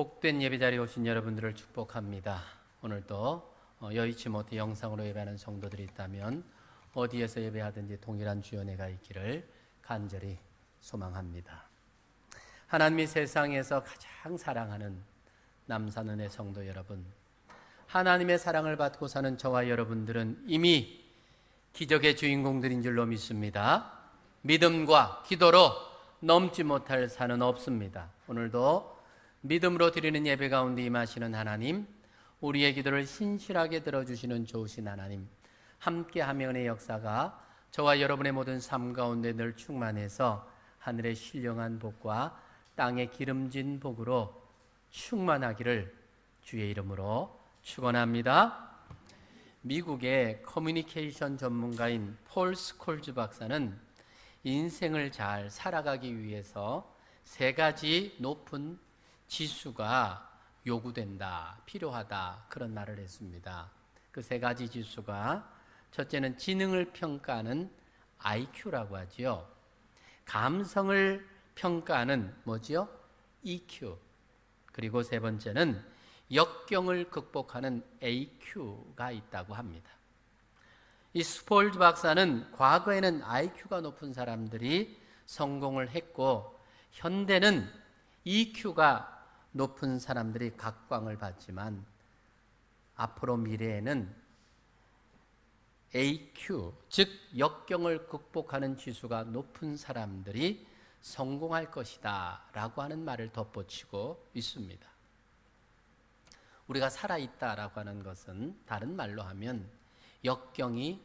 복된 예배자리에 오신 여러분들을 축복합니다. 오늘도 여의치 못해 영상으로 예배하는 성도들이 있다면 어디에서 예배하든지 동일한 주의 은혜가 있기를 간절히 소망합니다. 하나님이 세상에서 가장 사랑하는 남산은혜 성도 여러분, 하나님의 사랑을 받고 사는 저와 여러분들은 이미 기적의 주인공들인 줄로 믿습니다. 믿음과 기도로 넘지 못할 산은 없습니다. 오늘도 믿음으로 드리는 예배 가운데 임하시는 하나님, 우리의 기도를 신실하게 들어주시는 좋으신 하나님, 함께하며 은혜의 역사가 저와 여러분의 모든 삶 가운데 늘 충만해서 하늘의 신령한 복과 땅의 기름진 복으로 충만하기를 주의 이름으로 축원합니다. 미국의 커뮤니케이션 전문가인 폴 스콜즈 박사는 인생을 잘 살아가기 위해서 세 가지 높은 지수가 요구된다, 필요하다, 그런 말을 했습니다. 그 세 가지 지수가, 첫째는 지능을 평가하는 IQ라고 하지요. 감성을 평가하는 뭐지요? EQ. 그리고 세 번째는 역경을 극복하는 AQ가 있다고 합니다. 이 스폴즈 박사는 과거에는 IQ가 높은 사람들이 성공을 했고, 현대는 EQ가 높은 사람들이 각광을 받지만 앞으로 미래에는 AQ, 즉 역경을 극복하는 지수가 높은 사람들이 성공할 것이다 라고 하는 말을 덧붙이고 있습니다. 우리가 살아있다라고 하는 것은 다른 말로 하면 역경이,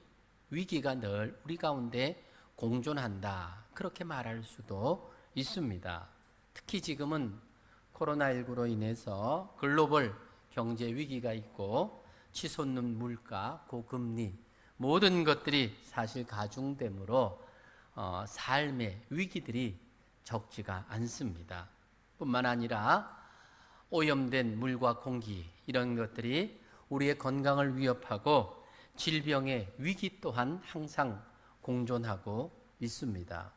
위기가 늘 우리 가운데 공존한다, 그렇게 말할 수도 있습니다. 특히 지금은 코로나19로 인해서 글로벌 경제 위기가 있고 치솟는 물가, 고금리, 모든 것들이 사실 가중되므로 삶의 위기들이 적지가 않습니다. 뿐만 아니라 오염된 물과 공기, 이런 것들이 우리의 건강을 위협하고 질병의 위기 또한 항상 공존하고 있습니다.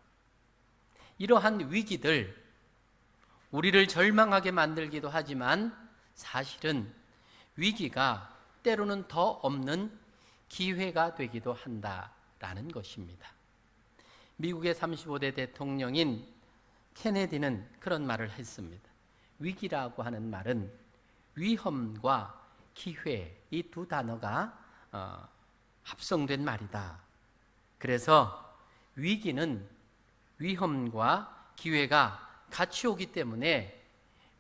이러한 위기들, 우리를 절망하게 만들기도 하지만 사실은 위기가 때로는 더 없는 기회가 되기도 한다라는 것입니다. 미국의 35대 대통령인 케네디는 그런 말을 했습니다. 위기라고 하는 말은 위험과 기회, 이 두 단어가 합성된 말이다. 그래서 위기는 위험과 기회가 같이 오기 때문에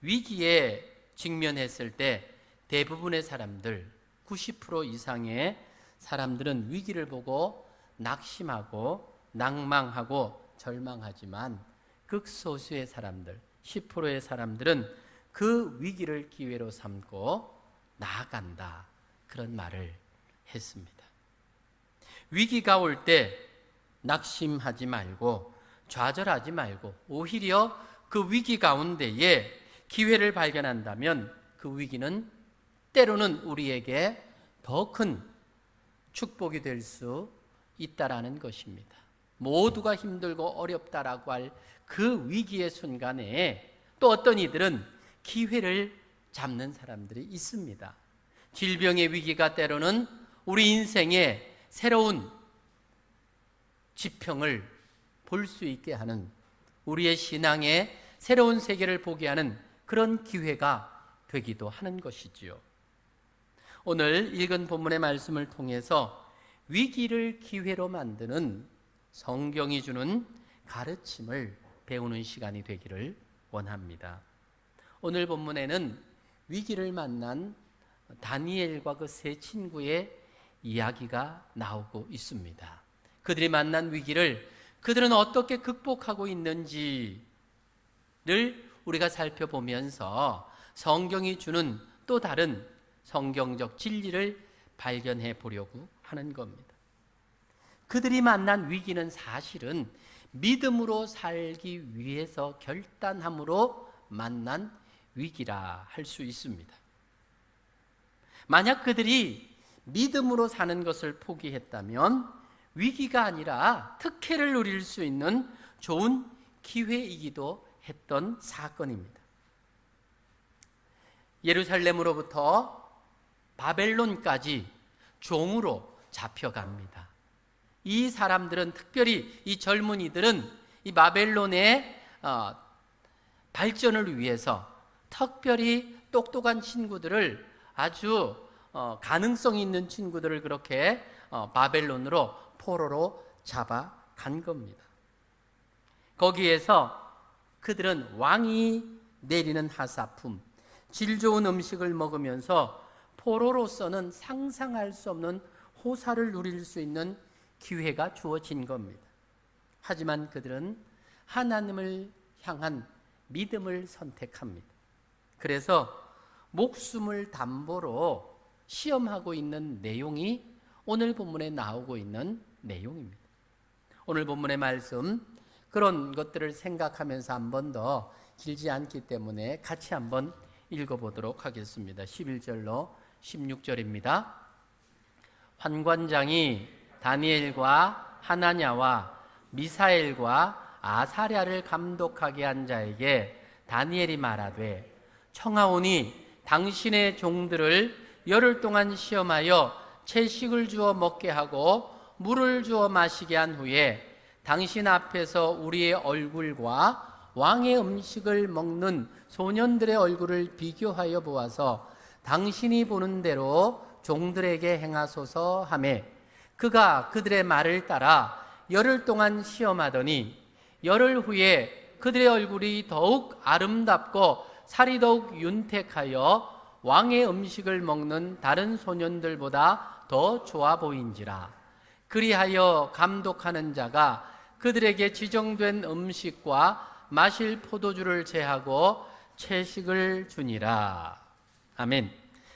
위기에 직면했을 때 대부분의 사람들, 90% 이상의 사람들은 위기를 보고 낙심하고 낭망하고 절망하지만 극소수의 사람들, 10%의 사람들은 그 위기를 기회로 삼고 나아간다, 그런 말을 했습니다. 위기가 올 때 낙심하지 말고 좌절하지 말고 오히려 그 위기 가운데에 기회를 발견한다면 그 위기는 때로는 우리에게 더 큰 축복이 될 수 있다라는 것입니다. 모두가 힘들고 어렵다라고 할 그 위기의 순간에 또 어떤 이들은 기회를 잡는 사람들이 있습니다. 질병의 위기가 때로는 우리 인생의 새로운 지평을 볼 수 있게 하는, 우리의 신앙의 새로운 세계를 보게 하는 그런 기회가 되기도 하는 것이지요. 오늘 읽은 본문의 말씀을 통해서 위기를 기회로 만드는 성경이 주는 가르침을 배우는 시간이 되기를 원합니다. 오늘 본문에는 위기를 만난 다니엘과 그 세 친구의 이야기가 나오고 있습니다. 그들이 만난 위기를 그들은 어떻게 극복하고 있는지를 우리가 살펴보면서 성경이 주는 또 다른 성경적 진리를 발견해 보려고 하는 겁니다. 그들이 만난 위기는 사실은 믿음으로 살기 위해서 결단함으로 만난 위기라 할 수 있습니다. 만약 그들이 믿음으로 사는 것을 포기했다면 위기가 아니라 특혜를 누릴 수 있는 좋은 기회이기도 했던 사건입니다. 예루살렘으로부터 바벨론까지 종으로 잡혀갑니다. 이 사람들은, 특별히 이 젊은이들은 이 바벨론의 발전을 위해서 특별히 똑똑한 친구들을, 아주 가능성 있는 친구들을 그렇게 바벨론으로, 포로로 잡아간 겁니다. 거기에서 그들은 왕이 내리는 하사품, 질 좋은 음식을 먹으면서 포로로서는 상상할 수 없는 호사를 누릴 수 있는 기회가 주어진 겁니다. 하지만 그들은 하나님을 향한 믿음을 선택합니다. 그래서 목숨을 담보로 시험하고 있는 내용이 오늘 본문에 나오고 있는 내용입니다. 오늘 본문의 말씀, 그런 것들을 생각하면서 한 번 더, 길지 않기 때문에 같이 한번 읽어보도록 하겠습니다. 11절로 16절입니다. 환관장이 다니엘과 하나냐와 미사엘과 아사랴를 감독하게 한 자에게 다니엘이 말하되, 청하오니 당신의 종들을 열흘 동안 시험하여 채식을 주어 먹게 하고 물을 주어 마시게 한 후에 당신 앞에서 우리의 얼굴과 왕의 음식을 먹는 소년들의 얼굴을 비교하여 보아서 당신이 보는 대로 종들에게 행하소서 하매, 그가 그들의 말을 따라 열흘 동안 시험하더니 열흘 후에 그들의 얼굴이 더욱 아름답고 살이 더욱 윤택하여 왕의 음식을 먹는 다른 소년들보다 더 좋아 보인지라. 그리하여 감독하는 자가 그들에게 지정된 음식과 마실 포도주를 제하고 채식을 주니라. 아멘.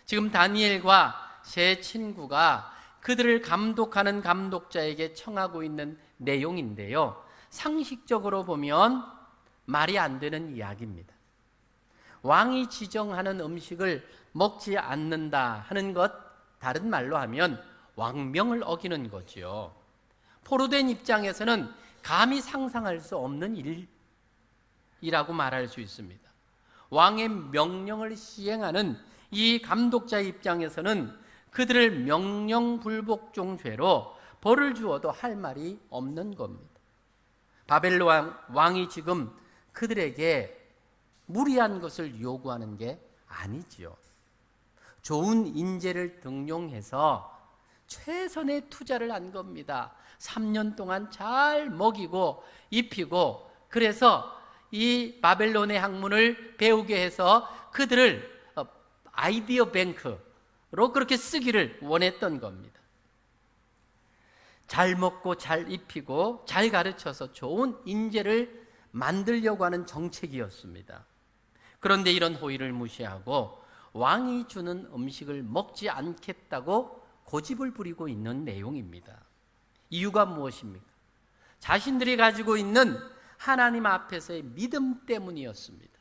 지금 다니엘과 세 친구가 그들을 감독하는 감독자에게 청하고 있는 내용인데요, 상식적으로 보면 말이 안 되는 이야기입니다. 왕이 지정하는 음식을 먹지 않는다 하는 것, 다른 말로 하면 왕명을 어기는 거죠. 포로된 입장에서는 감히 상상할 수 없는 일이라고 말할 수 있습니다. 왕의 명령을 시행하는 이 감독자의 입장에서는 그들을 명령불복종죄로 벌을 주어도 할 말이 없는 겁니다. 바벨론 왕이 지금 그들에게 무리한 것을 요구하는 게 아니지요. 좋은 인재를 등용해서 최선의 투자를 한 겁니다. 3년 동안 잘 먹이고 입히고, 그래서 이 바벨론의 학문을 배우게 해서 그들을 아이디어 뱅크로 그렇게 쓰기를 원했던 겁니다. 잘 먹고 잘 입히고 잘 가르쳐서 좋은 인재를 만들려고 하는 정책이었습니다. 그런데 이런 호의를 무시하고 왕이 주는 음식을 먹지 않겠다고 고집을 부리고 있는 내용입니다. 이유가 무엇입니까? 자신들이 가지고 있는 하나님 앞에서의 믿음 때문이었습니다.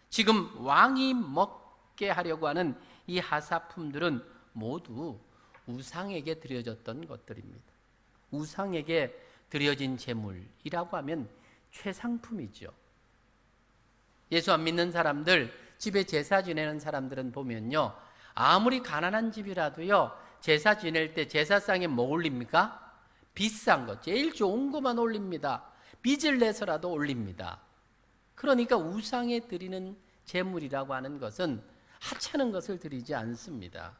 지금 왕이 먹게 하려고 하는 이 하사품들은 모두 우상에게 드려졌던 것들입니다. 우상에게 드려진 제물이라고 하면 최상품이죠. 예수 안 믿는 사람들, 집에 제사 지내는 사람들은 보면요, 아무리 가난한 집이라도요, 제사 지낼 때 제사상에 뭐 올립니까? 비싼 것, 제일 좋은 것만 올립니다. 빚을 내서라도 올립니다. 그러니까 우상에 드리는 제물이라고 하는 것은 하찮은 것을 드리지 않습니다.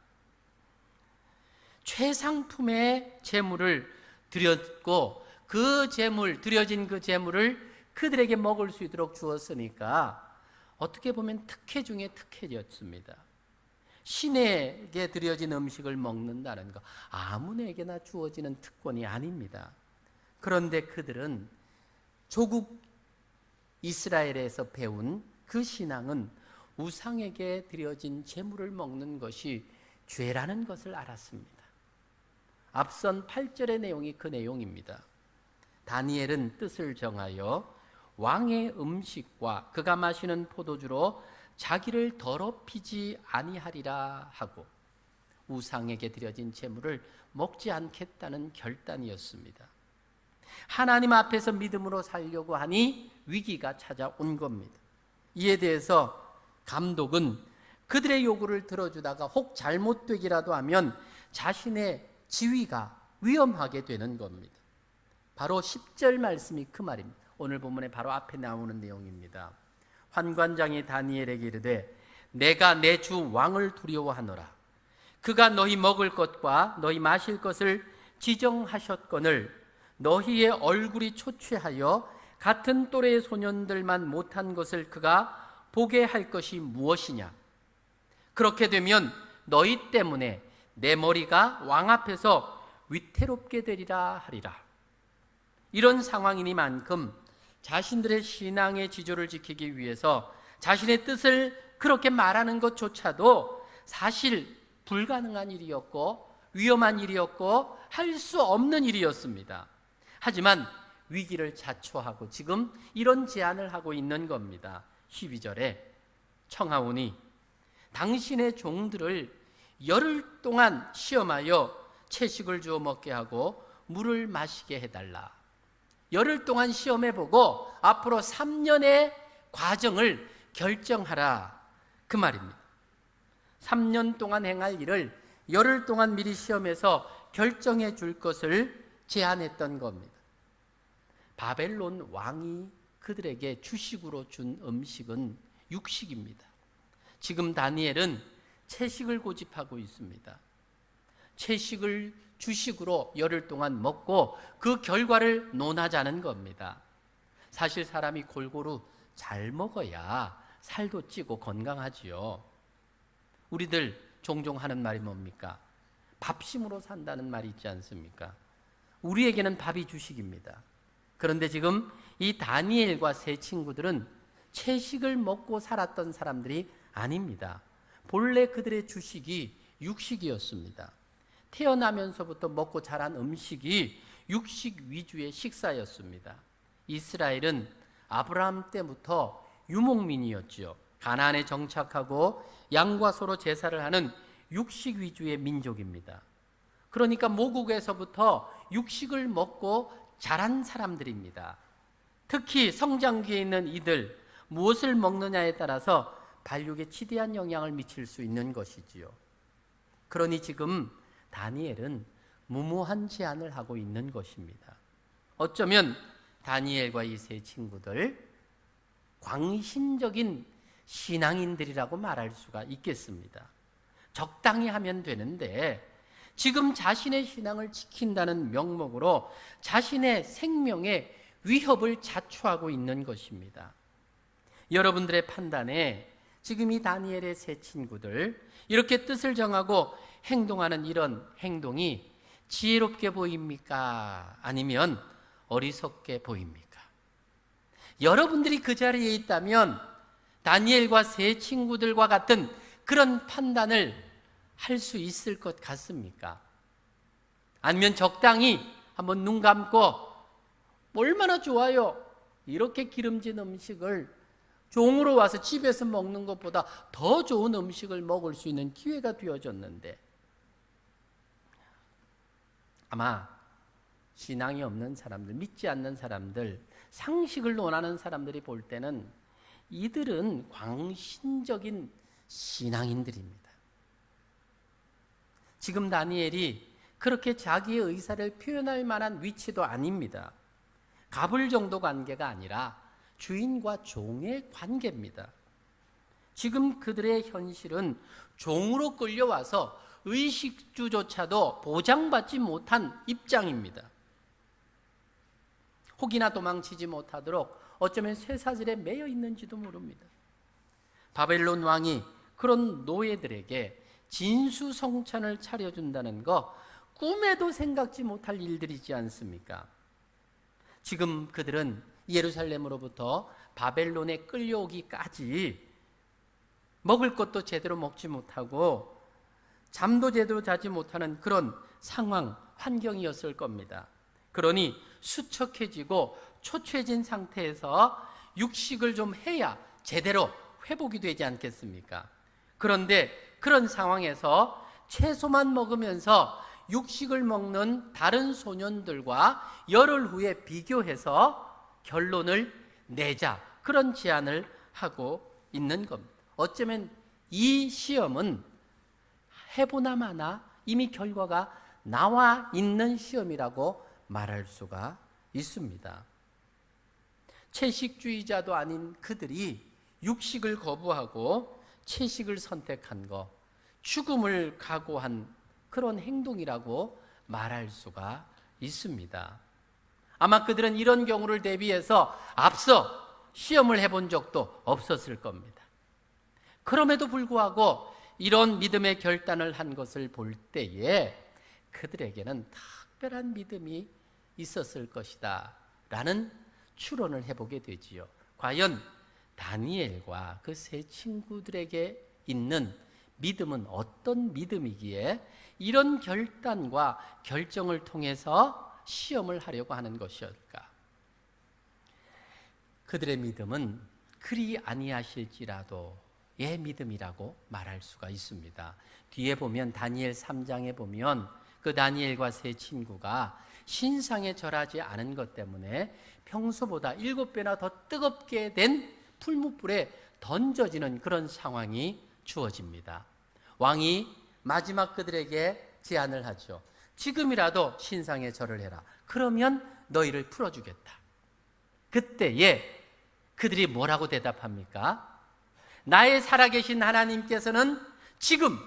최상품의 제물을 드렸고, 그 제물, 드려진 그 제물을 그들에게 먹을 수 있도록 주었으니까 어떻게 보면 특혜 중에 특혜였습니다. 신에게 드려진 음식을 먹는다는 것, 아무에게나 주어지는 특권이 아닙니다. 그런데 그들은 조국 이스라엘에서 배운 그 신앙은 우상에게 드려진 제물을 먹는 것이 죄라는 것을 알았습니다. 앞선 8절의 내용이 그 내용입니다. 다니엘은 뜻을 정하여 왕의 음식과 그가 마시는 포도주로 자기를 더럽히지 아니하리라 하고 우상에게 드려진 제물을 먹지 않겠다는 결단이었습니다. 하나님 앞에서 믿음으로 살려고 하니 위기가 찾아온 겁니다. 이에 대해서 감독은 그들의 요구를 들어주다가 혹 잘못되기라도 하면 자신의 지위가 위험하게 되는 겁니다. 바로 10절 말씀이 그 말입니다. 오늘 본문에 바로 앞에 나오는 내용입니다. 환관장이 다니엘에게 이르되 내가 내 주 왕을 두려워하노라. 그가 너희 먹을 것과 너희 마실 것을 지정하셨거늘 너희의 얼굴이 초췌하여 같은 또래의 소년들만 못한 것을 그가 보게 할 것이 무엇이냐. 그렇게 되면 너희 때문에 내 머리가 왕 앞에서 위태롭게 되리라 하리라. 이런 상황이니만큼 자신들의 신앙의 지조를 지키기 위해서 자신의 뜻을 그렇게 말하는 것조차도 사실 불가능한 일이었고 위험한 일이었고 할 수 없는 일이었습니다. 하지만 위기를 자초하고 지금 이런 제안을 하고 있는 겁니다. 12절에 청하오니 당신의 종들을 열흘 동안 시험하여 채식을 주어 먹게 하고 물을 마시게 해달라. 열흘 동안 시험해보고 앞으로 3년의 과정을 결정하라, 그 말입니다. 3년 동안 행할 일을 열흘 동안 미리 시험해서 결정해 줄 것을 제안했던 겁니다. 바벨론 왕이 그들에게 주식으로 준 음식은 육식입니다. 지금 다니엘은 채식을 고집하고 있습니다. 채식을 주식으로 열흘 동안 먹고 그 결과를 논하자는 겁니다. 사실 사람이 골고루 잘 먹어야 살도 찌고 건강하지요. 우리들 종종 하는 말이 뭡니까? 밥심으로 산다는 말이 있지 않습니까? 우리에게는 밥이 주식입니다. 그런데 지금 이 다니엘과 세 친구들은 채식을 먹고 살았던 사람들이 아닙니다. 본래 그들의 주식이 육식이었습니다. 태어나면서부터 먹고 자란 음식이 육식 위주의 식사였습니다. 이스라엘은 아브라함 때부터 유목민이었지요. 가나안에 정착하고 양과 소로 제사를 하는 육식 위주의 민족입니다. 그러니까 모국에서부터 육식을 먹고 자란 사람들입니다. 특히 성장기에 있는 이들, 무엇을 먹느냐에 따라서 발육에 지대한 영향을 미칠 수 있는 것이지요. 그러니 지금 다니엘은 무모한 제안을 하고 있는 것입니다. 어쩌면 다니엘과 이 세 친구들 광신적인 신앙인들이라고 말할 수가 있겠습니다. 적당히 하면 되는데 지금 자신의 신앙을 지킨다는 명목으로 자신의 생명에 위협을 자초하고 있는 것입니다. 여러분들의 판단에 지금 이 다니엘의 세 친구들 이렇게 뜻을 정하고 행동하는 이런 행동이 지혜롭게 보입니까? 아니면 어리석게 보입니까? 여러분들이 그 자리에 있다면 다니엘과 세 친구들과 같은 그런 판단을 할 수 있을 것 같습니까? 아니면 적당히 한번 눈 감고 얼마나 좋아요, 이렇게 기름진 음식을 종으로 와서 집에서 먹는 것보다 더 좋은 음식을 먹을 수 있는 기회가 되어졌는데, 아마 신앙이 없는 사람들, 믿지 않는 사람들, 상식을 논하는 사람들이 볼 때는 이들은 광신적인 신앙인들입니다. 지금 다니엘이 그렇게 자기의 의사를 표현할 만한 위치도 아닙니다. 갑을 정도 관계가 아니라 주인과 종의 관계입니다. 지금 그들의 현실은 종으로 끌려와서 의식주조차도 보장받지 못한 입장입니다. 혹이나 도망치지 못하도록 어쩌면 쇠사슬에 매여 있는지도 모릅니다. 바벨론 왕이 그런 노예들에게 진수성찬을 차려준다는 거 꿈에도 생각지 못할 일들이지 않습니까? 지금 그들은 예루살렘으로부터 바벨론에 끌려오기까지 먹을 것도 제대로 먹지 못하고 잠도 제대로 자지 못하는 그런 상황, 환경이었을 겁니다. 그러니 수척해지고 초췌해진 상태에서 육식을 좀 해야 제대로 회복이 되지 않겠습니까? 그런데 그런 상황에서 채소만 먹으면서 육식을 먹는 다른 소년들과 열흘 후에 비교해서 결론을 내자, 그런 제안을 하고 있는 겁니다. 어쩌면 이 시험은 해보나 마나 이미 결과가 나와 있는 시험이라고 말할 수가 있습니다. 채식주의자도 아닌 그들이 육식을 거부하고 채식을 선택한 것, 죽음을 각오한 그런 행동이라고 말할 수가 있습니다. 아마 그들은 이런 경우를 대비해서 앞서 시험을 해본 적도 없었을 겁니다. 그럼에도 불구하고 이런 믿음의 결단을 한 것을 볼 때에 그들에게는 특별한 믿음이 있었을 것이다 라는 추론을 해보게 되지요. 과연 다니엘과 그 세 친구들에게 있는 믿음은 어떤 믿음이기에 이런 결단과 결정을 통해서 시험을 하려고 하는 것일까? 그들의 믿음은 그리 아니하실지라도의 믿음이라고 말할 수가 있습니다. 뒤에 보면 다니엘 3장에 보면 그 다니엘과 세 친구가 신상에 절하지 않은 것 때문에 평소보다 7배나 더 뜨겁게 된 풀무불에 던져지는 그런 상황이 주어집니다. 왕이 마지막 그들에게 제안을 하죠. 지금이라도 신상에 절을 해라. 그러면 너희를 풀어주겠다. 그때에 그들이 뭐라고 대답합니까? 나의 살아계신 하나님께서는 지금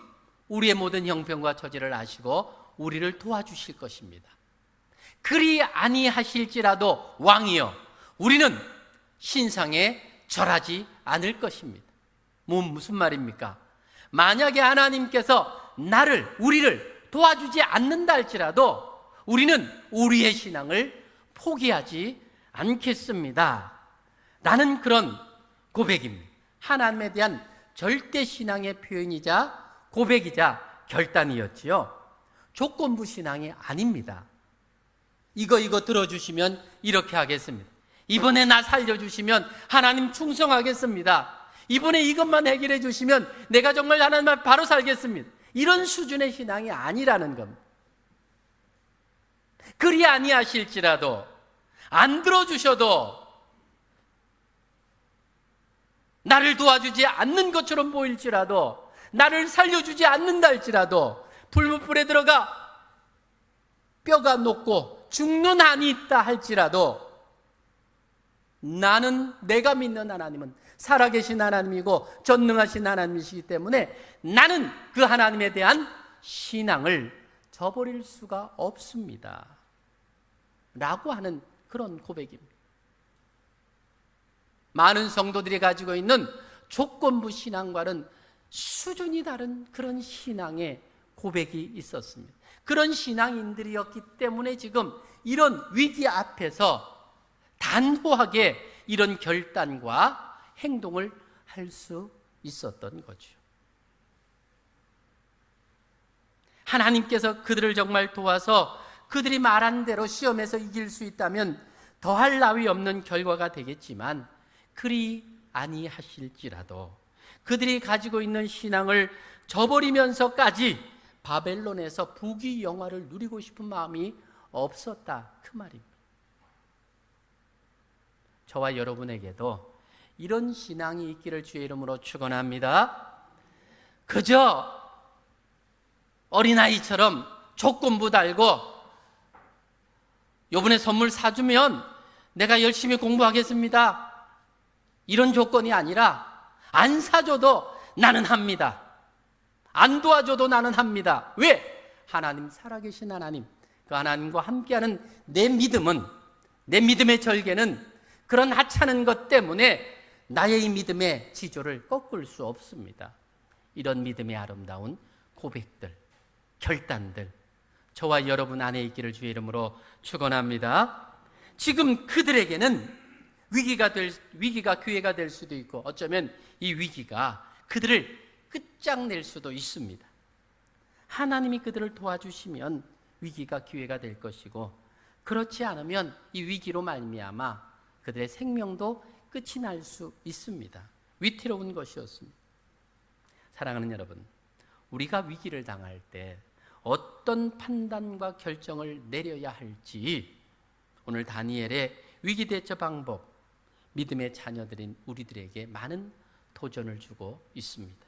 우리의 모든 형편과 처지를 아시고 우리를 도와주실 것입니다. 그리 아니하실지라도 왕이여 우리는 신상에 절하지 않을 것입니다. 무슨 말입니까? 만약에 하나님께서 우리를 도와주지 않는다 할지라도 우리는 우리의 신앙을 포기하지 않겠습니다 라는 그런 고백입니다. 하나님에 대한 절대 신앙의 표현이자 고백이자 결단이었지요. 조건부 신앙이 아닙니다. 이거 들어주시면 이렇게 하겠습니다. 이번에 나 살려주시면 하나님 충성하겠습니다. 이번에 이것만 해결해 주시면 내가 정말 하나님 앞에 바로 살겠습니다. 이런 수준의 신앙이 아니라는 겁니다. 그리 아니하실지라도 안 들어주셔도 나를 도와주지 않는 것처럼 보일지라도 나를 살려주지 않는다 할지라도 불무불에 들어가 뼈가 녹고 죽는 한이 있다 할지라도 내가 믿는 하나님은 살아계신 하나님이고 전능하신 하나님이시기 때문에 나는 그 하나님에 대한 신앙을 저버릴 수가 없습니다 라고 하는 그런 고백입니다. 많은 성도들이 가지고 있는 조건부 신앙과는 수준이 다른 그런 신앙의 고백이 있었습니다. 그런 신앙인들이었기 때문에 지금 이런 위기 앞에서 단호하게 이런 결단과 행동을 할 수 있었던 거죠. 하나님께서 그들을 정말 도와서 그들이 말한 대로 시험에서 이길 수 있다면 더할 나위 없는 결과가 되겠지만 그리 아니하실지라도 그들이 가지고 있는 신앙을 저버리면서까지 바벨론에서 부귀영화를 누리고 싶은 마음이 없었다 그 말입니다. 저와 여러분에게도 이런 신앙이 있기를 주의 이름으로 축원합니다. 그저 어린아이처럼 조건부 달고 요번에 선물 사주면 내가 열심히 공부하겠습니다 이런 조건이 아니라 안 사줘도 나는 합니다. 안 도와줘도 나는 합니다. 왜? 하나님 살아계신 하나님, 그 하나님과 함께하는 내 믿음의 절개는 그런 하찮은 것 때문에 나의 이 믿음의 지조를 꺾을 수 없습니다. 이런 믿음의 아름다운 고백들, 결단들 저와 여러분 안에 있기를 주의 이름으로 축원합니다. 지금 그들에게는 위기가 기회가 될 수도 있고 어쩌면 이 위기가 그들을 끝장낼 수도 있습니다. 하나님이 그들을 도와주시면 위기가 기회가 될 것이고 그렇지 않으면 이 위기로 말미암아 그들의 생명도 끝이 날 수 있습니다. 위태로운 것이었습니다. 사랑하는 여러분, 우리가 위기를 당할 때 어떤 판단과 결정을 내려야 할지 오늘 다니엘의 위기 대처 방법, 믿음의 자녀들인 우리들에게 많은 도전을 주고 있습니다.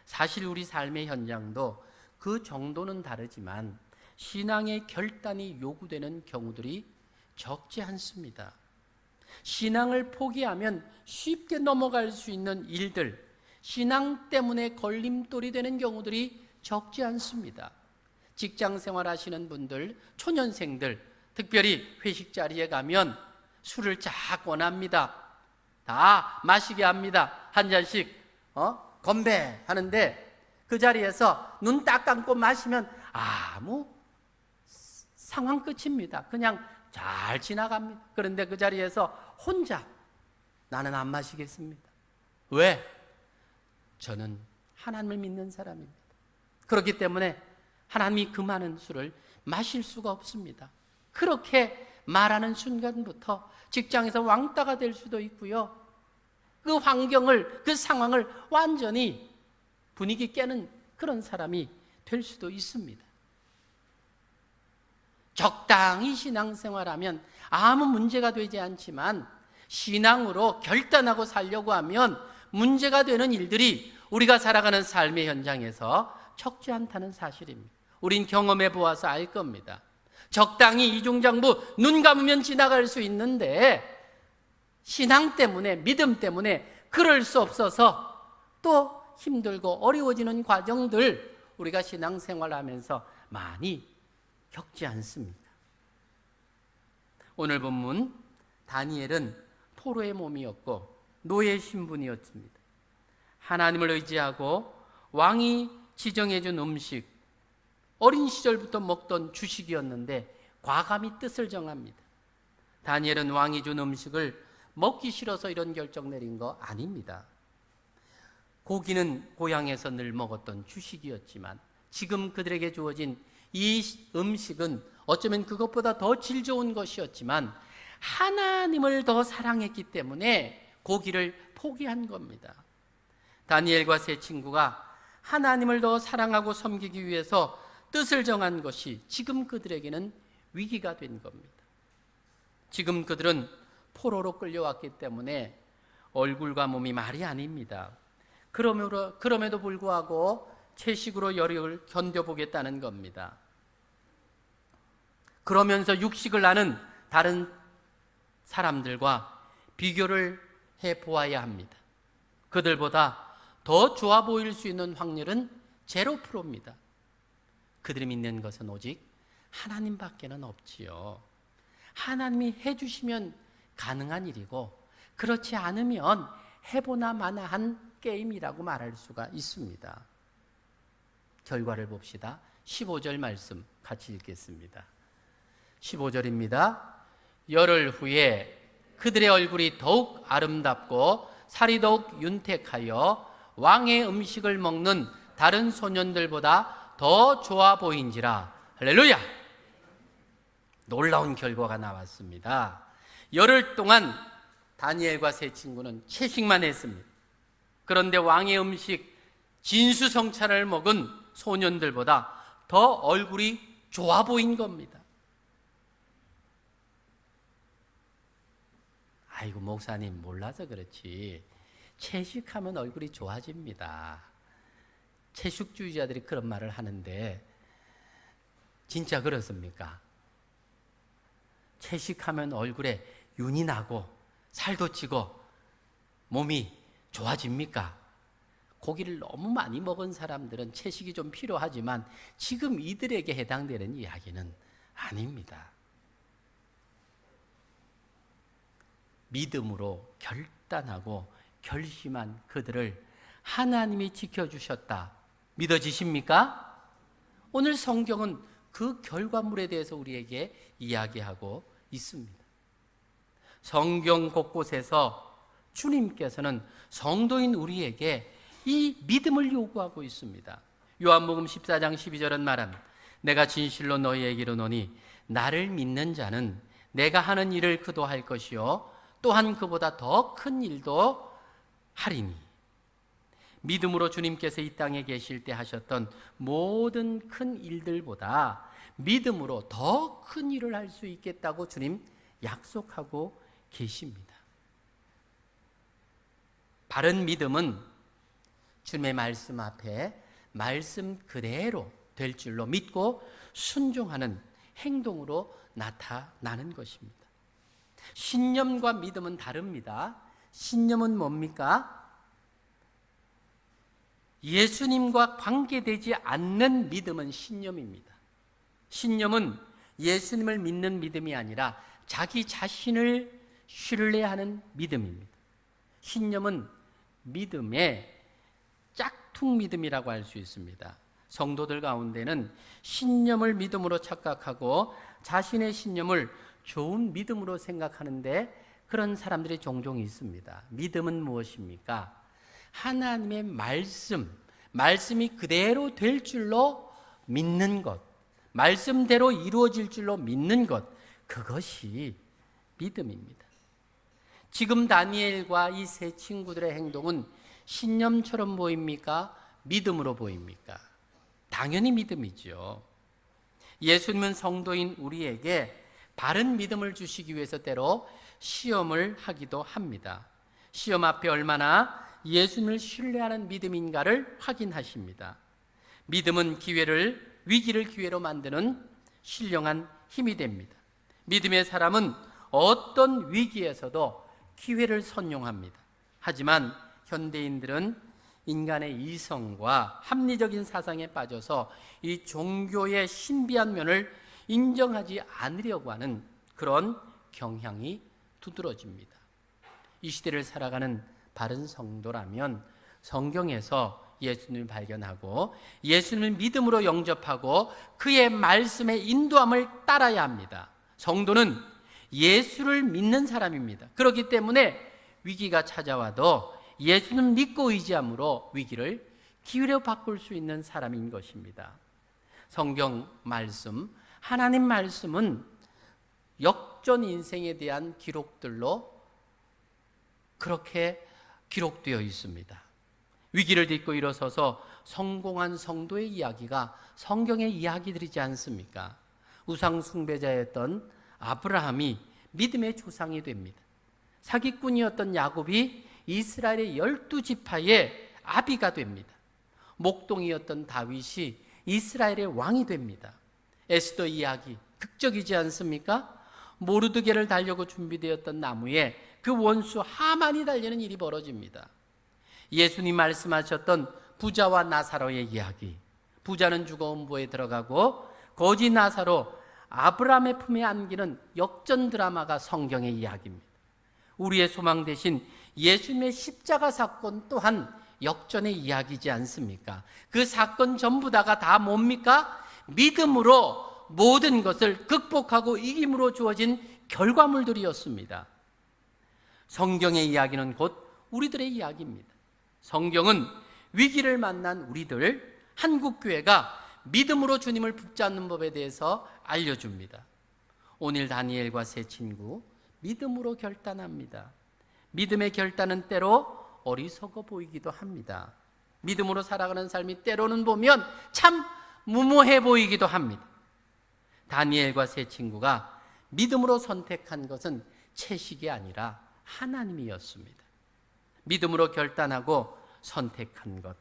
사실 우리 삶의 현장도 그 정도는 다르지만 신앙의 결단이 요구되는 경우들이 적지 않습니다. 신앙을 포기하면 쉽게 넘어갈 수 있는 일들, 신앙 때문에 걸림돌이 되는 경우들이 적지 않습니다. 직장 생활하시는 분들, 초년생들, 특별히 회식 자리에 가면 술을 쫙 권합니다. 다 마시게 합니다. 한 잔씩 건배 하는데 그 자리에서 눈 딱 감고 마시면 아무 상황 끝입니다. 그냥 잘 지나갑니다. 그런데 그 자리에서 혼자 나는 안 마시겠습니다. 왜? 저는 하나님을 믿는 사람입니다. 그렇기 때문에 하나님이 그 많은 술을 마실 수가 없습니다. 그렇게 말하는 순간부터 직장에서 왕따가 될 수도 있고요. 그 환경을, 그 상황을 완전히 분위기 깨는 그런 사람이 될 수도 있습니다. 적당히 신앙생활하면 아무 문제가 되지 않지만 신앙으로 결단하고 살려고 하면 문제가 되는 일들이 우리가 살아가는 삶의 현장에서 적지 않다는 사실입니다. 우린 경험해 보아서 알 겁니다. 적당히 이중장부 눈 감으면 지나갈 수 있는데 신앙 때문에, 믿음 때문에 그럴 수 없어서 또 힘들고 어려워지는 과정들 우리가 신앙생활하면서 많이 겪지 않습니다. 오늘 본문 다니엘은 포로의 몸이었고 노예 신분이었습니다. 하나님을 의지하고 왕이 지정해 준 음식, 어린 시절부터 먹던 주식이었는데 과감히 뜻을 정합니다. 다니엘은 왕이 준 음식을 먹기 싫어서 이런 결정 내린 거 아닙니다. 고기는 고향에서 늘 먹었던 주식이었지만 지금 그들에게 주어진 이 음식은 어쩌면 그것보다 더 질 좋은 것이었지만 하나님을 더 사랑했기 때문에 고기를 포기한 겁니다. 다니엘과 세 친구가 하나님을 더 사랑하고 섬기기 위해서 뜻을 정한 것이 지금 그들에게는 위기가 된 겁니다. 지금 그들은 포로로 끌려왔기 때문에 얼굴과 몸이 말이 아닙니다. 그럼에도 불구하고 채식으로 열을 견뎌보겠다는 겁니다. 그러면서 육식을 하는 다른 사람들과 비교를 해보아야 합니다. 그들보다 더 좋아 보일 수 있는 확률은 0%입니다. 그들이 믿는 것은 오직 하나님밖에는 없지요. 하나님이 해주시면 가능한 일이고 그렇지 않으면 해보나 마나한 게임이라고 말할 수가 있습니다. 결과를 봅시다. 15절 말씀 같이 읽겠습니다. 15절입니다. 열흘 후에 그들의 얼굴이 더욱 아름답고 살이 더욱 윤택하여 왕의 음식을 먹는 다른 소년들보다 더 좋아 보인지라. 할렐루야! 놀라운 결과가 나왔습니다. 열흘 동안 다니엘과 세 친구는 채식만 했습니다. 그런데 왕의 음식 진수성찬을 먹은 소년들보다 더 얼굴이 좋아 보인 겁니다. 아이고 목사님 몰라서 그렇지 채식하면 얼굴이 좋아집니다. 채식주의자들이 그런 말을 하는데 진짜 그렇습니까? 채식하면 얼굴에 윤이 나고 살도 찌고 몸이 좋아집니까? 고기를 너무 많이 먹은 사람들은 채식이 좀 필요하지만 지금 이들에게 해당되는 이야기는 아닙니다. 믿음으로 결단하고 결심한 그들을 하나님이 지켜주셨다. 믿어지십니까? 오늘 성경은 그 결과물에 대해서 우리에게 이야기하고 있습니다. 성경 곳곳에서 주님께서는 성도인 우리에게 이 믿음을 요구하고 있습니다. 요한복음 14장 12절은 말합니다. 내가 진실로 너희에게 이르노니 나를 믿는 자는 내가 하는 일을 그도 할 것이요 또한 그보다 더 큰 일도 하리니. 믿음으로 주님께서 이 땅에 계실 때 하셨던 모든 큰 일들보다 믿음으로 더 큰 일을 할 수 있겠다고 주님 약속하고 계십니다. 바른 믿음은 주님의 말씀 앞에 말씀 그대로 될 줄로 믿고 순종하는 행동으로 나타나는 것입니다. 신념과 믿음은 다릅니다. 신념은 뭡니까? 예수님과 관계되지 않는 믿음은 신념입니다. 신념은 예수님을 믿는 믿음이 아니라 자기 자신을 신뢰하는 믿음입니다. 신념은 믿음의 짝퉁 믿음이라고 할 수 있습니다. 성도들 가운데는 신념을 믿음으로 착각하고 자신의 신념을 좋은 믿음으로 생각하는데 그런 사람들이 종종 있습니다. 믿음은 무엇입니까? 하나님의 말씀이 그대로 될 줄로 믿는 것, 말씀대로 이루어질 줄로 믿는 것, 그것이 믿음입니다. 지금 다니엘과 이 세 친구들의 행동은 신념처럼 보입니까? 믿음으로 보입니까? 당연히 믿음이죠. 예수님은 성도인 우리에게 바른 믿음을 주시기 위해서 때로 시험을 하기도 합니다. 시험 앞에 얼마나 예수님을 신뢰하는 믿음인가를 확인하십니다. 믿음은 위기를 기회로 만드는 신령한 힘이 됩니다. 믿음의 사람은 어떤 위기에서도 기회를 선용합니다. 하지만 현대인들은 인간의 이성과 합리적인 사상에 빠져서 이 종교의 신비한 면을 인정하지 않으려고 하는 그런 경향이 두드러집니다. 이 시대를 살아가는 바른 성도라면 성경에서 예수님을 발견하고 예수님을 믿음으로 영접하고 그의 말씀의 인도함을 따라야 합니다. 성도는 예수를 믿는 사람입니다. 그렇기 때문에 위기가 찾아와도 예수는 믿고 의지함으로 위기를 기회로 바꿀 수 있는 사람인 것입니다. 성경 말씀, 하나님 말씀은 역전 인생에 대한 기록들로 그렇게 기록되어 있습니다. 위기를 딛고 일어서서 성공한 성도의 이야기가 성경의 이야기들이지 않습니까? 우상 숭배자였던 아브라함이 믿음의 조상이 됩니다. 사기꾼이었던 야곱이 이스라엘의 12지파의 아비가 됩니다. 목동이었던 다윗이 이스라엘의 왕이 됩니다. 에스더 이야기 극적이지 않습니까? 모르드게를 달려고 준비되었던 나무에 그 원수 하만이 달리는 일이 벌어집니다. 예수님 말씀하셨던 부자와 나사로의 이야기, 부자는 죽어 음부에 들어가고 거지 나사로 아브라함의 품에 안기는 역전 드라마가 성경의 이야기입니다. 우리의 소망 대신 예수님의 십자가 사건 또한 역전의 이야기지 않습니까? 그 사건 전부 다가 다 뭡니까? 믿음으로 모든 것을 극복하고 이김으로 주어진 결과물들이었습니다. 성경의 이야기는 곧 우리들의 이야기입니다. 성경은 위기를 만난 우리들, 한국교회가 믿음으로 주님을 붙잡는 법에 대해서 알려줍니다. 오늘 다니엘과 세 친구, 믿음으로 결단합니다. 믿음의 결단은 때로 어리석어 보이기도 합니다. 믿음으로 살아가는 삶이 때로는 보면 참 무모해 보이기도 합니다. 다니엘과 세 친구가 믿음으로 선택한 것은 채식이 아니라 하나님이었습니다. 믿음으로 결단하고 선택한 것,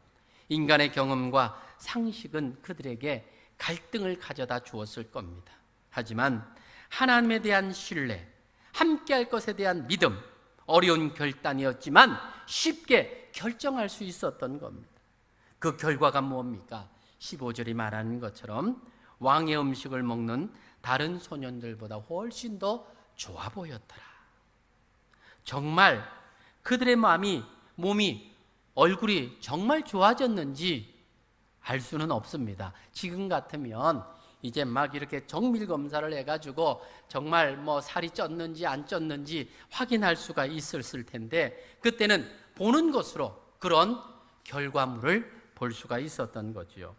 인간의 경험과 상식은 그들에게 갈등을 가져다 주었을 겁니다. 하지만 하나님에 대한 신뢰, 함께할 것에 대한 믿음, 어려운 결단이었지만 쉽게 결정할 수 있었던 겁니다. 그 결과가 뭡니까? 15절이 말하는 것처럼 왕의 음식을 먹는 다른 소년들보다 훨씬 더 좋아 보였더라. 정말 그들의 몸이, 얼굴이 정말 좋아졌는지 알 수는 없습니다. 지금 같으면 이제 막 이렇게 정밀 검사를 해가지고 정말 살이 쪘는지 안 쪘는지 확인할 수가 있었을 텐데 그때는 보는 것으로 그런 결과물을 볼 수가 있었던 거지요.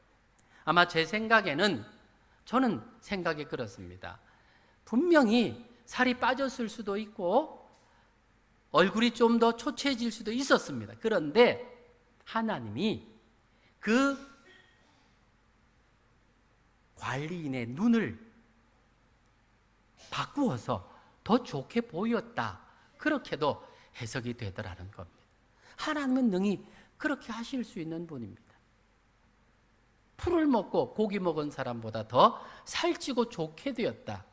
아마 제 생각에는 저는 생각이 그렇습니다. 분명히 살이 빠졌을 수도 있고 얼굴이 좀 더 초췌해질 수도 있었습니다. 그런데 하나님이 그 관리인의 눈을 바꾸어서 더 좋게 보였다. 그렇게도 해석이 되더라는 겁니다. 하나님은 능히 그렇게 하실 수 있는 분입니다. 풀을 먹고 고기 먹은 사람보다 더 살찌고 좋게 되었다.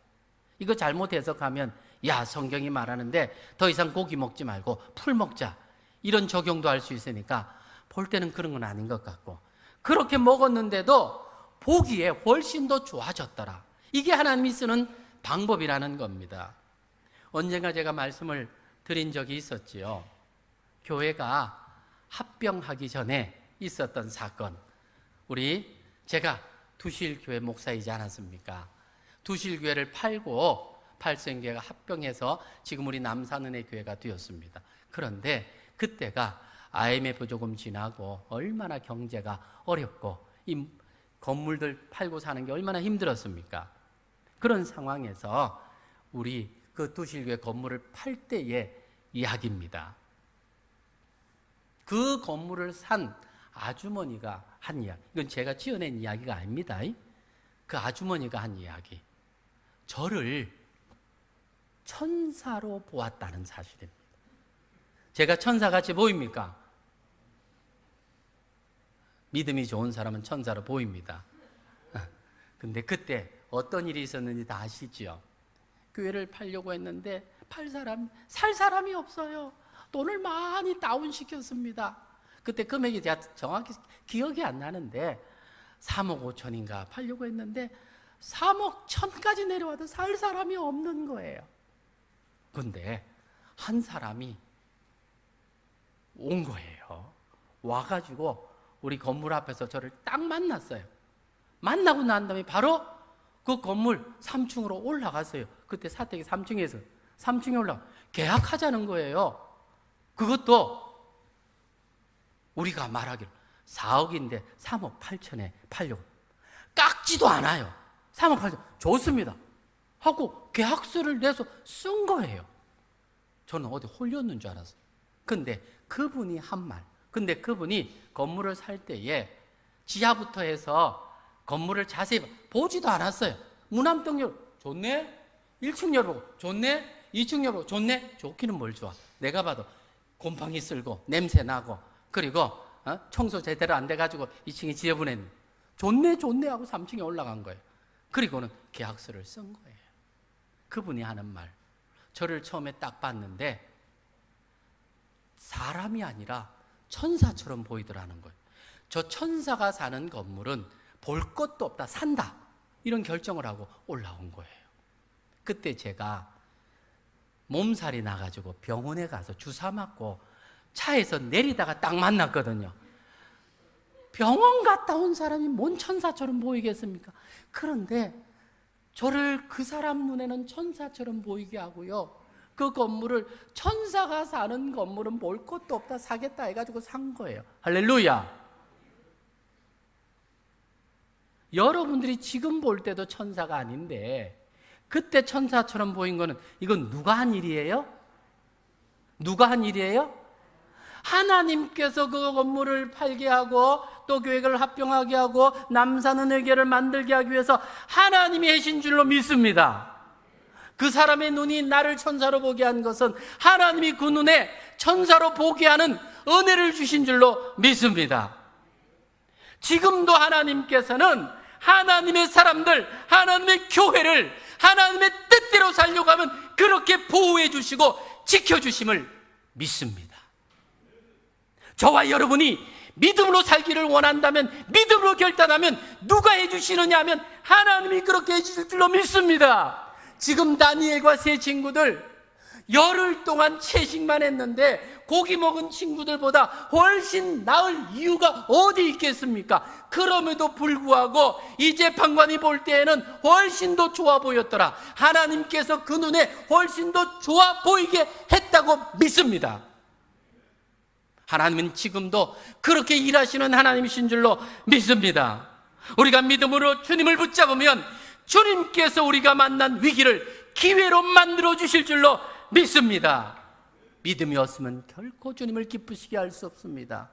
이거 잘못 해석하면 야, 성경이 말하는데 더 이상 고기 먹지 말고 풀 먹자, 이런 적용도 할 수 있으니까 볼 때는 그런 건 아닌 것 같고, 그렇게 먹었는데도 보기에 훨씬 더 좋아졌더라. 이게 하나님이 쓰는 방법이라는 겁니다. 언젠가 제가 말씀을 드린 적이 있었지요. 교회가 합병하기 전에 있었던 사건. 제가 두실교회 목사이지 않았습니까? 두실교회를 팔고 팔성교회가 합병해서 지금 우리 남산은혜 교회가 되었습니다. 그런데 그때가 IMF 조금 지나고 얼마나 경제가 어렵고 이 건물들 팔고 사는 게 얼마나 힘들었습니까? 그런 상황에서 우리 그 두실교회 건물을 팔 때의 이야기입니다. 그 건물을 산 아주머니가 한 이야기, 이건 제가 지어낸 이야기가 아닙니다. 그 아주머니가 한 이야기, 저를 천사로 보았다는 사실입니다. 제가 천사같이 보입니까? 믿음이 좋은 사람은 천사로 보입니다. 근데 그때 어떤 일이 있었는지 다 아시죠? 교회를 팔려고 했는데 살 사람이 없어요. 돈을 많이 다운시켰습니다. 그때 금액이 제가 정확히 기억이 안 나는데 3억 5천인가 팔려고 했는데 3억 1천까지 내려와도 살 사람이 없는 거예요. 근데 한 사람이 온 거예요. 와가지고 우리 건물 앞에서 저를 딱 만났어요. 만나고 난 다음에 바로 그 건물 3층으로 올라갔어요. 그때 사택이 3층에 올라가 계약하자는 거예요. 그것도 우리가 말하기를 4억인데 3억 8천에 팔려고. 깎지도 않아요. 3억 8천 좋습니다 하고 계약서를 내서 쓴 거예요. 저는 어디 홀렸는 줄 알았어요. 근데 그분이 한 말, 근데 그분이 건물을 살 때에 지하부터 해서 건물을 자세히 보지도 않았어요. 문암동 열고 좋네? 1층 열어보고 좋네? 2층 열어보고 좋네? 좋기는 뭘 좋아. 내가 봐도 곰팡이 쓸고 냄새 나고 그리고 청소 제대로 안 돼가지고 2층에 지저분했는데 좋네 하고 3층에 올라간 거예요. 그리고는 계약서를 쓴 거예요. 그분이 하는 말, 저를 처음에 딱 봤는데 사람이 아니라 천사처럼 보이더라는 거예요. 저 천사가 사는 건물은 볼 것도 없다, 산다, 이런 결정을 하고 올라온 거예요. 그때 제가 몸살이 나가지고 병원에 가서 주사 맞고 차에서 내리다가 딱 만났거든요. 병원 갔다 온 사람이 뭔 천사처럼 보이겠습니까? 그런데 저를 그 사람 눈에는 천사처럼 보이게 하고요, 그 건물을 천사가 사는 건물은 볼 것도 없다, 사겠다 해가지고 산 거예요. 할렐루야. 여러분들이 지금 볼 때도 천사가 아닌데 그때 천사처럼 보인 거는 이건 누가 한 일이에요? 누가 한 일이에요? 하나님께서 그 건물을 팔게 하고 또 교회를 합병하게 하고 남산은혜교회를 만들게 하기 위해서 하나님이 하신 줄로 믿습니다. 그 사람의 눈이 나를 천사로 보게 한 것은 하나님이 그 눈에 천사로 보게 하는 은혜를 주신 줄로 믿습니다. 지금도 하나님께서는 하나님의 사람들, 하나님의 교회를 하나님의 뜻대로 살려고 하면 그렇게 보호해 주시고 지켜주심을 믿습니다. 저와 여러분이 믿음으로 살기를 원한다면, 믿음으로 결단하면 누가 해주시느냐 하면 하나님이 그렇게 해주실 줄로 믿습니다. 지금 다니엘과 세 친구들 열흘 동안 채식만 했는데 고기 먹은 친구들보다 훨씬 나을 이유가 어디 있겠습니까? 그럼에도 불구하고 이 재판관이 볼 때에는 훨씬 더 좋아 보였더라. 하나님께서 그 눈에 훨씬 더 좋아 보이게 했다고 믿습니다. 하나님은 지금도 그렇게 일하시는 하나님이신 줄로 믿습니다. 우리가 믿음으로 주님을 붙잡으면 주님께서 우리가 만난 위기를 기회로 만들어 주실 줄로 믿습니다. 믿음이 없으면 결코 주님을 기쁘시게 할 수 없습니다.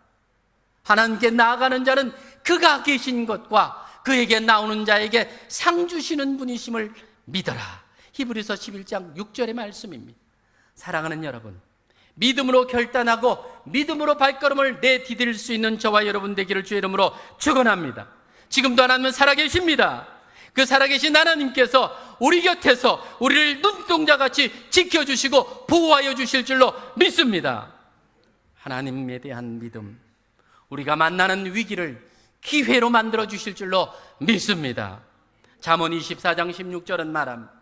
하나님께 나아가는 자는 그가 계신 것과 그에게 나오는 자에게 상 주시는 분이심을 믿어라. 히브리서 11장 6절의 말씀입니다. 사랑하는 여러분, 믿음으로 결단하고 믿음으로 발걸음을 내디딜 수 있는 저와 여러분 되기를 주의 이름으로 축원합니다. 지금도 하나님은 살아계십니다. 그 살아계신 하나님께서 우리 곁에서 우리를 눈동자같이 지켜주시고 보호하여 주실 줄로 믿습니다. 하나님에 대한 믿음, 우리가 만나는 위기를 기회로 만들어 주실 줄로 믿습니다. 잠언 24장 16절은 말합니다.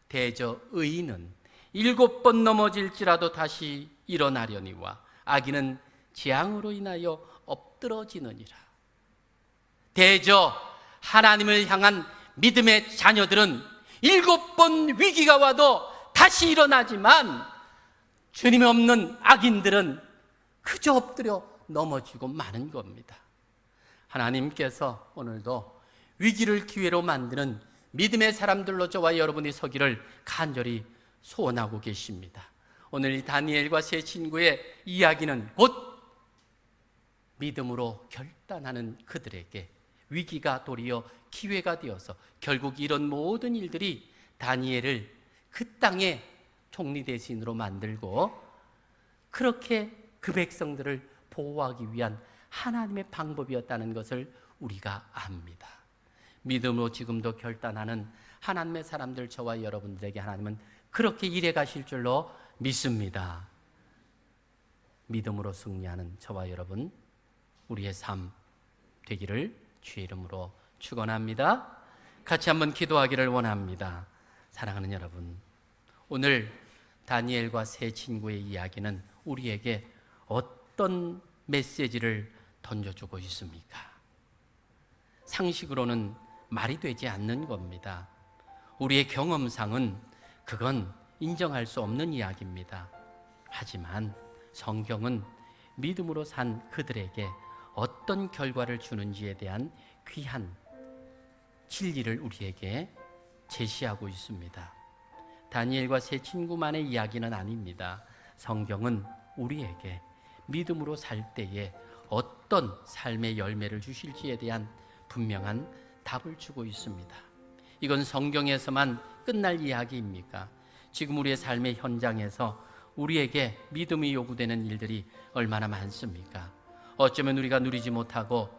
대저 의인은 7번 넘어질지라도 다시 일어나려니와 악인은 재앙으로 인하여 엎드러지느니라. 대저 하나님을 향한 믿음의 자녀들은 7번 위기가 와도 다시 일어나지만, 주님이 없는 악인들은 그저 엎드려 넘어지고 마는 겁니다. 하나님께서 오늘도 위기를 기회로 만드는 믿음의 사람들로 저와 여러분이 서기를 간절히 소원하고 계십니다. 오늘 이 다니엘과 세 친구의 이야기는 곧 믿음으로 결단하는 그들에게 위기가 도리어 기회가 되어서 결국 이런 모든 일들이 다니엘을 그 땅의 총리 대신으로 만들고 그렇게 그 백성들을 보호하기 위한 하나님의 방법이었다는 것을 우리가 압니다. 믿음으로 지금도 결단하는 하나님의 사람들, 저와 여러분들에게 하나님은 그렇게 일해 가실 줄로 믿습니다. 믿음으로 승리하는 저와 여러분, 우리의 삶 되기를 주의 이름으로 축원합니다. 같이 한번 기도하기를 원합니다. 사랑하는 여러분, 오늘 다니엘과 세 친구의 이야기는 우리에게 어떤 메시지를 던져주고 있습니까? 상식으로는 말이 되지 않는 겁니다. 우리의 경험상은 그건 인정할 수 없는 이야기입니다. 하지만 성경은 믿음으로 산 그들에게 어떤 결과를 주는지에 대한 귀한 진리를 우리에게 제시하고 있습니다. 다니엘과 세 친구만의 이야기는 아닙니다. 성경은 우리에게 믿음으로 살 때에 어떤 삶의 열매를 주실지에 대한 분명한 답을 주고 있습니다. 이건 성경에서만 끝날 이야기입니까? 지금 우리의 삶의 현장에서 우리에게 믿음이 요구되는 일들이 얼마나 많습니까? 어쩌면 우리가 누리지 못하고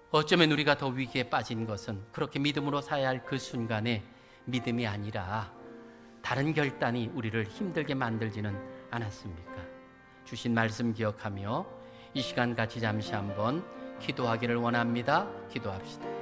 어쩌면 우리가 더 위기에 빠진 것은 그렇게 믿음으로 살아야 할 그 순간에 믿음이 아니라 다른 결단이 우리를 힘들게 만들지는 않았습니까? 주신 말씀 기억하며 이 시간 같이 잠시 한번 기도하기를 원합니다. 기도합시다.